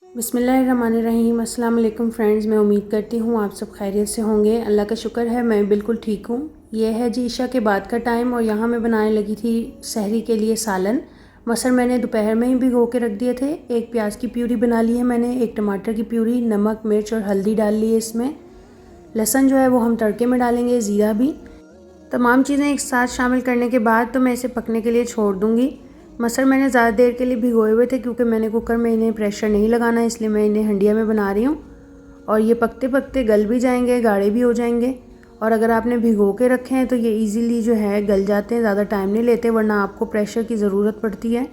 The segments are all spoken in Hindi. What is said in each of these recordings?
बिस्मिल्लाहिर्रहमानिर्रहीम। अस्सलाम वालेकुम फ्रेंड्स, मैं उम्मीद करती हूँ आप सब खैरियत से होंगे। अल्लाह का शुक्र है मैं बिल्कुल ठीक हूँ। ये है जी ईशा के बाद का टाइम और यहाँ मैं बनाने लगी थी सहरी के लिए सालन। मसर मैंने दोपहर में ही भिगो के रख दिए थे। एक प्याज की प्यूरी बना ली है मैंने, एक टमाटर की प्यूरी, नमक मिर्च और हल्दी डाल ली है इसमें। लहसुन जो है वो हम तड़के में डालेंगे, ज़ीरा भी। तमाम चीज़ें एक साथ शामिल करने के बाद तो मैं इसे पकने के लिए छोड़ दूँगी। मसर मैंने ज़्यादा देर के लिए भिगोए हुए थे क्योंकि मैंने कुकर में इन्हें प्रेशर नहीं लगाना है, इसलिए मैं इन्हें हंडिया में बना रही हूँ। और ये पकते पकते गल भी जाएंगे, गाढ़े भी हो जाएंगे। और अगर आपने भिगो के रखे हैं तो ये इजीली जो है गल जाते हैं, ज़्यादा टाइम नहीं लेते, वरना आपको प्रेशर की ज़रूरत पड़ती है।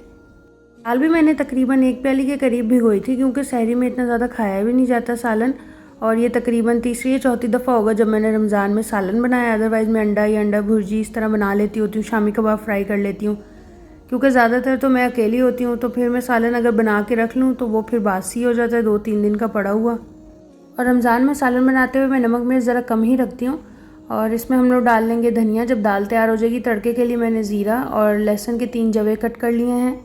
दाल भी मैंने तकरीबन 1 प्याली के करीब भिगोई थी क्योंकि सहरी में इतना ज़्यादा खाया भी नहीं जाता सालन। और ये तकरीबन तीसरी या चौथी दफ़ा होगा जब मैंने रमज़ान में सालन बनाया। अदरवाइज़ मैं अंडा या अंडा भुर्जी इस तरह बना लेती होती हूँ, शामी कबाब फ्राई कर लेती हूँ। क्योंकि ज़्यादातर तो मैं अकेली होती हूँ, तो फिर मैं सालन अगर बना के रख लूँ तो वो फिर बासी हो जाता है 2-3 दिन का पड़ा हुआ। और रमज़ान में सालन बनाते हुए मैं नमक मिर्च ज़रा कम ही रखती हूँ। और इसमें हम लोग डाल लेंगे धनिया। जब दाल तैयार हो जाएगी तड़के के लिए मैंने ज़ीरा और लहसुन के 3 जवे कट कर लिए हैं।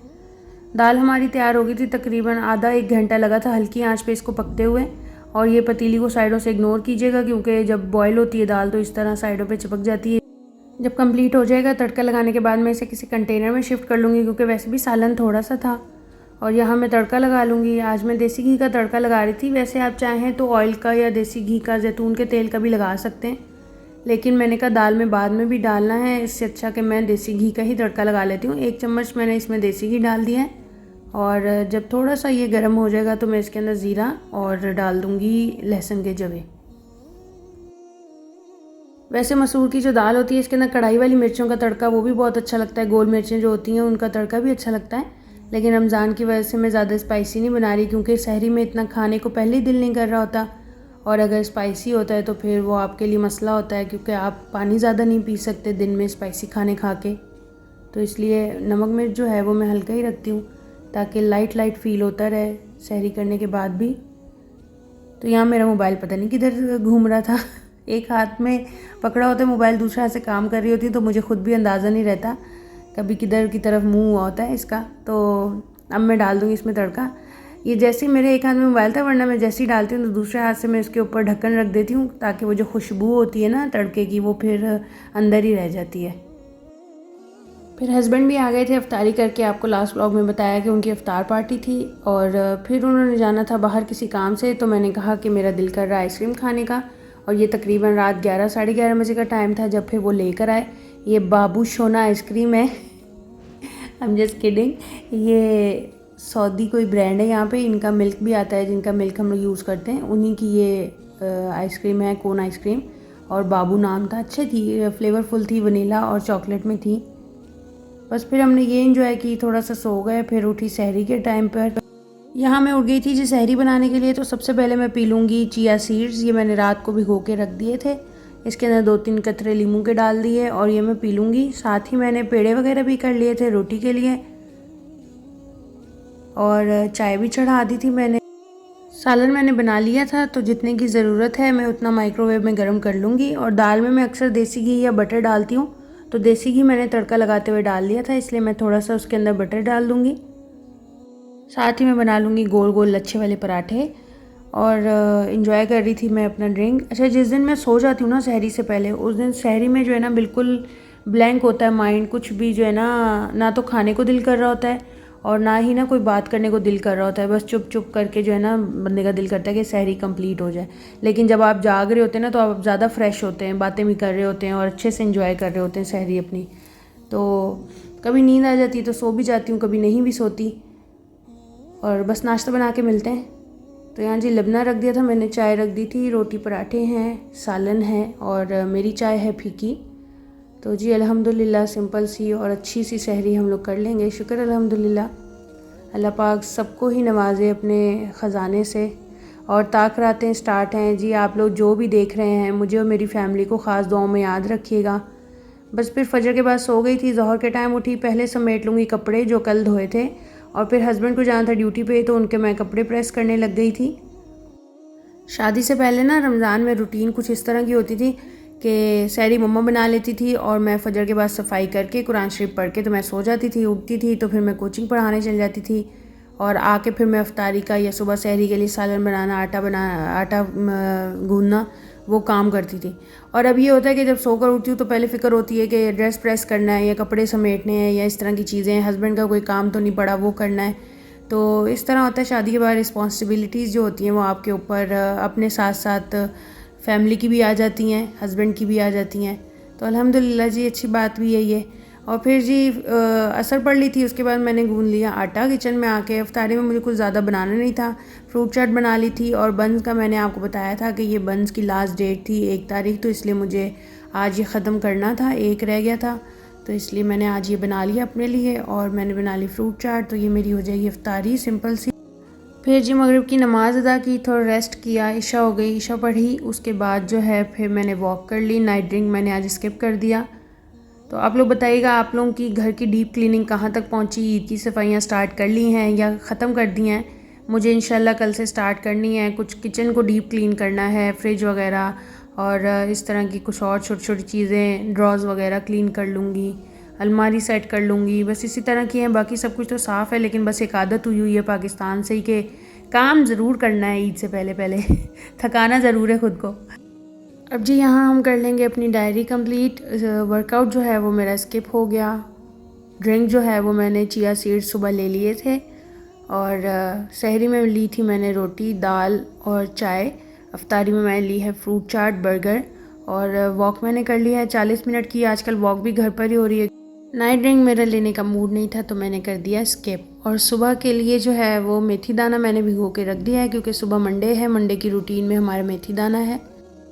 दाल हमारी तैयार हो गई थी, तकरीबन आधा 1 घंटा लगा था हल्की आंच पे इसको पकते हुए। और ये पतीली को साइडों से इग्नोर कीजिएगा क्योंकि जब बॉयल होती है दाल तो इस तरह साइडों पे चिपक जाती है। जब कंप्लीट हो जाएगा तड़का लगाने के बाद मैं इसे किसी कंटेनर में शिफ्ट कर लूँगी क्योंकि वैसे भी सालन थोड़ा सा था। और यहाँ मैं तड़का लगा लूँगी। आज मैं देसी घी का तड़का लगा रही थी। वैसे आप चाहें तो ऑयल का या देसी घी का, जैतून के तेल का भी लगा सकते हैं, लेकिन मैंने कहा दाल में बाद में भी डालना है, इससे अच्छा कि मैं देसी घी का ही तड़का लगा लेती हूँ। 1 चम्मच मैंने इसमें देसी घी डाल दिया है। और जब थोड़ा सा ये गर्म हो जाएगा तो मैं इसके अंदर ज़ीरा और डाल दूँगी लहसुन के जवे। वैसे मसूर की जो दाल होती है इसके अंदर कढ़ाई वाली मिर्चों का तड़का वो भी बहुत अच्छा लगता है, गोल मिर्चें जो होती हैं उनका तड़का भी अच्छा लगता है। लेकिन रमज़ान की वजह से मैं ज़्यादा स्पाइसी नहीं बना रही क्योंकि सहरी में इतना खाने को पहले ही दिल नहीं कर रहा होता। और अगर स्पाइसी होता है तो फिर वो आपके लिए मसला होता है क्योंकि आप पानी ज़्यादा नहीं पी सकते दिन में स्पाइसी खाने खा के। तो इसलिए नमक मिर्च जो है वो मैं हल्का ही रखती हूँ ताकि लाइट लाइट फील होता रहे सहरी करने के बाद भी। तो यहाँ मेरा मोबाइल पता नहीं किधर घूम रहा था। एक हाथ में पकड़ा होता है मोबाइल, दूसरे हाथ से काम कर रही होती है, तो मुझे खुद भी अंदाज़ा नहीं रहता कभी किधर की तरफ मुंह हुआ होता है इसका। तो अब मैं डाल दूँगी इसमें तड़का। ये जैसे ही मेरे एक हाथ में मोबाइल था, वरना मैं जैसे ही डालती हूँ तो दूसरे हाथ से मैं इसके ऊपर ढक्कन रख देती हूँ ताकि वो जो खुशबू होती है ना तड़के की वो फिर अंदर ही रह जाती है। फिर हस्बैंड भी आ गए थे अफ्तारी करके। आपको लास्ट व्लॉग में बताया कि उनकी अफ्तार पार्टी थी और फिर उन्होंने जाना था बाहर किसी काम से, तो मैंने कहा कि मेरा दिल कर रहा है आइसक्रीम खाने का। और ये तकरीबन रात 11 साढ़े 11 बजे का टाइम था जब फिर वो लेकर आए। ये बाबू शोना आइसक्रीम है। I am just kidding. ये सऊदी कोई ब्रांड है, यहाँ पे इनका मिल्क भी आता है, जिनका मिल्क हम लोग यूज़ करते हैं उन्हीं की ये आइसक्रीम है, कोन आइसक्रीम। और बाबू नाम था, अच्छी थी, फ्लेवरफुल थी, वनीला और चॉकलेट में थी। बस फिर हमने ये एंजॉय की, थोड़ा सा सो गए, फिर उठी सहरी के टाइम पर। यहाँ मैं उठ गई थी जी सहरी बनाने के लिए। तो सबसे पहले मैं पी लूँगी चिया सीड्स। ये मैंने रात को भिगो के रख दिए थे। इसके अंदर 2-3 कतरे लीमू के डाल दिए और ये मैं पी लूँगी। साथ ही मैंने पेड़े वगैरह भी कर लिए थे रोटी के लिए और चाय भी चढ़ा दी थी मैंने। सालन मैंने बना लिया था तो जितने की ज़रूरत है मैं उतना माइक्रोवेव में गर्म कर लूँगी। और दाल में मैं अक्सर देसी घी या बटर डालती हूँ, तो देसी घी मैंने तड़का लगाते हुए डाल लिया था, इसलिए मैं थोड़ा सा उसके अंदर बटर डाल दूँगी। साथ ही मैं बना लूँगी गोल गोल लच्छे वाले पराठे और इन्जॉय कर रही थी मैं अपना ड्रिंक। अच्छा, जिस दिन मैं सो जाती हूँ ना सहरी से पहले, उस दिन सहरी में जो है ना बिल्कुल ब्लैंक होता है माइंड। कुछ भी जो है ना तो खाने को दिल कर रहा होता है और ना ही ना कोई बात करने को दिल कर रहा होता है। बस चुप चुप करके जो है ना बंदे का दिल करता है कि सहरी कंप्लीट हो जाए। लेकिन जब आप जाग रहे होते हैं ना तो आप ज़्यादा फ्रेश होते हैं, बातें भी कर रहे होते हैं और अच्छे से इंजॉय कर रहे होते हैं सहरी अपनी। तो कभी नींद आ जाती तो सो भी जाती हूँ, कभी नहीं भी सोती। और बस नाश्ता बना के मिलते हैं। तो यहाँ जी लबना रख दिया था मैंने, चाय रख दी थी, रोटी पराठे हैं, सालन है और मेरी चाय है फीकी। तो जी अल्हम्दुलिल्लाह सिंपल सी और अच्छी सी सहरी हम लोग कर लेंगे। शुक्र अल्हम्दुलिल्लाह, अल्लाह पाक सबको ही नवाजे अपने ख़जाने से। और ताक़रातें स्टार्ट हैं जी। आप लोग जो भी देख रहे हैं मुझे और मेरी फ़ैमिली को ख़ास दुआओं में याद रखिएगा। बस फिर फजर के बाद सो गई थी, ज़ोहर के टाइम उठी, पहले समेट लूँगी कपड़े जो कल धोए थे और फिर हस्बैंड को जाना था ड्यूटी पे तो उनके मैं कपड़े प्रेस करने लग गई थी। शादी से पहले ना रमज़ान में रूटीन कुछ इस तरह की होती थी कि सहरी मम्मा बना लेती थी और मैं फजर के बाद सफाई करके कुरान शरीफ पढ़ के तो मैं सो जाती थी। उठती थी तो फिर मैं कोचिंग पढ़ाने चल जाती थी और आके फिर मैं अफ्तारी का या सुबह सहरी के लिए सालन बनाना, आटा गूंदना, वो काम करती थी। और अब ये होता है कि जब सोकर उठती हूँ तो पहले फ़िक्र होती है कि ड्रेस प्रेस करना है या कपड़े समेटने हैं या इस तरह की चीज़ें, हस्बैंड का कोई काम तो नहीं पड़ा वो करना है। तो इस तरह होता है शादी के बाद रिस्पॉन्सिबिलिटीज़ जो होती हैं वो आपके ऊपर अपने साथ साथ फैमिली की भी आ जाती हैं, हस्बैंड की भी आ जाती हैं। तो अल्हम्दुलिल्लाह जी, अच्छी बात भी है ये। और फिर जी असर पड़ ली थी, उसके बाद मैंने गूंद लिया आटा। किचन में आके अफ्तारी में मुझे कुछ ज़्यादा बनाना नहीं था, फ्रूट चाट बना ली थी। और बंस का मैंने आपको बताया था कि ये बंस की लास्ट डेट थी 1 तारीख, तो इसलिए मुझे आज ये ख़त्म करना था, एक रह गया था, तो इसलिए मैंने आज ये बना लिया अपने लिए। और मैंने बना ली फ्रूट चाट, तो ये मेरी हो जाएगी अफ्तारी सिंपल सी। फिर जी मगरिब की नमाज़ अदा की, थोड़ा रेस्ट किया, इशा हो गई, इशा पढ़ी, उसके बाद जो है फिर मैंने वॉक कर ली। नाइट ड्रिंक मैंने आज स्किप कर दिया। तो आप लोग बताइएगा, आप लोगों की घर की डीप क्लीनिंग कहाँ तक पहुँची? ईद की सफाइयाँ स्टार्ट कर ली हैं या ख़त्म कर दी हैं? मुझे इंशाल्लाह कल से स्टार्ट करनी है। कुछ किचन को डीप क्लीन करना है, फ्रिज वगैरह और इस तरह की कुछ और छोटी छोटी चीज़ें, ड्रॉज़ वगैरह क्लीन कर लूँगी, अलमारी सेट कर लूँगी, बस इसी तरह की हैं। बाकी सब कुछ तो साफ़ है, लेकिन बस एक आदत हुई है पाकिस्तान से ही कि काम ज़रूर करना है ईद से पहले पहले थकाना ज़रूर है ख़ुद को। अब जी यहाँ हम कर लेंगे अपनी डायरी कंप्लीट। वर्कआउट जो है वो मेरा स्किप हो गया। ड्रिंक जो है वो मैंने चिया सीड्स सुबह ले लिए थे। और सहरी में ली थी मैंने रोटी, दाल और चाय। अफ्तारी में मैंने ली है फ्रूट चाट, बर्गर। और वॉक मैंने कर लिया है 40 मिनट की। आजकल वॉक भी घर पर ही हो रही है। नाइट ड्रिंक मेरा लेने का मूड नहीं था, तो मैंने कर दिया स्किप। और सुबह के लिए जो है वो मेथी दाना मैंने भिगो के रख दिया है, क्योंकि सुबह मंडे है, मंडे की रूटीन में हमारा मेथी दाना है।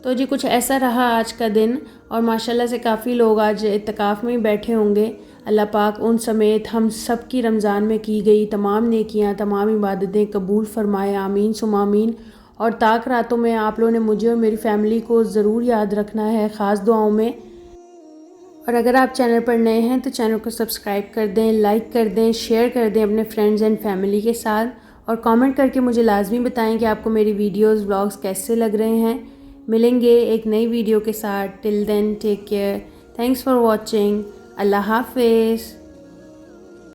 तो जी कुछ ऐसा रहा आज का दिन। और माशाल्लाह से काफ़ी लोग आज इत्तिकाफ़ में ही बैठे होंगे। अल्लाह पाक उन समेत हम सब की रमज़ान में की गई तमाम नेकियां, तमाम इबादतें कबूल फ़रमाए, आमीन सुम्मा आमीन। और ताक रातों में आप लोगों ने मुझे और मेरी फ़ैमिली को ज़रूर याद रखना है ख़ास दुआओं में। और अगर आप चैनल पर नए हैं तो चैनल को सब्सक्राइब कर दें, लाइक कर दें, शेयर कर दें अपने फ्रेंड्स एंड फैमिली के साथ। और कमेंट करके मुझे लाजमी बताएं कि आपको मेरी वीडियोस व्लॉग्स कैसे लग रहे हैं। मिलेंगे एक नई वीडियो के साथ। Till then take care, thanks for watching, Allah हाफिज़।